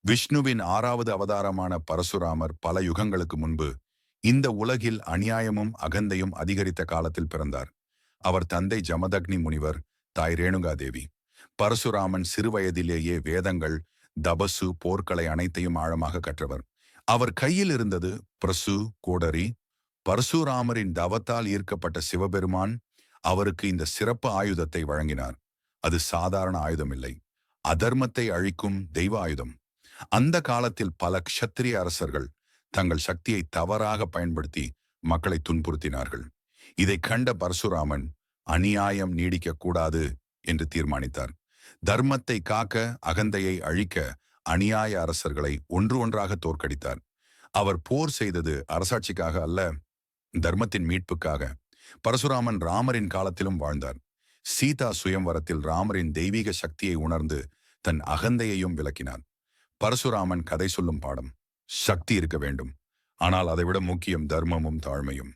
விஷ்ணுவின் 6வது அவதாரமான பரசுராமர் பல யுகங்களுக்கு முன்பு இந்த உலகில் அநியாயமும் அகந்தையும் அதிகரித்த காலத்தில் பிறந்தார். அவர் தந்தை ஜமதக்னி முனிவர், தாய் ரேணுகாதேவி. பரசுராமன் சிறுவயதிலேயே வேதங்கள், தபசு, போர்க்கலை அனைத்தையும் ஆழமாக கற்றவர். அவர் கையில் இருந்தது பிரசு கோடரி. பரசுராமரின் தவத்தால் ஈர்க்கப்பட்ட சிவபெருமான் அவருக்கு இந்த சிறப்பு ஆயுதத்தை வழங்கினார். அது சாதாரண ஆயுதமில்லை, அதர்மத்தை அழிக்கும் தெய்வ ஆயுதம். அந்த காலத்தில் பல க்ஷத்திரிய அரசர்கள் தங்கள் சக்தியை தவறாக பயன்படுத்தி மக்களை துன்புறுத்தினார்கள். இதை கண்ட பரசுராமன் அநியாயம் நீடிக்க கூடாது என்று தீர்மானித்தார். தர்மத்தை காக்க, அகந்தையை அழிக்க அநியாய அரசர்களை ஒன்று ஒன்றாக தோற்கடித்தார். அவர் போர் செய்தது அரசாட்சிக்காக அல்ல, தர்மத்தின் மீட்புக்காக. பரசுராமன் ராமரின் காலத்திலும் வாழ்ந்தார். சீதா சுயம்வரத்தில் ராமரின் தெய்வீக சக்தியை உணர்ந்து தன் அகந்தையையும் விளக்கினார். பரசுராமன் கதை சொல்லும் பாடம். சக்தி இருக்க வேண்டும், ஆனால் அதைவிட முக்கியம் தர்மமும் தாழ்மையும்.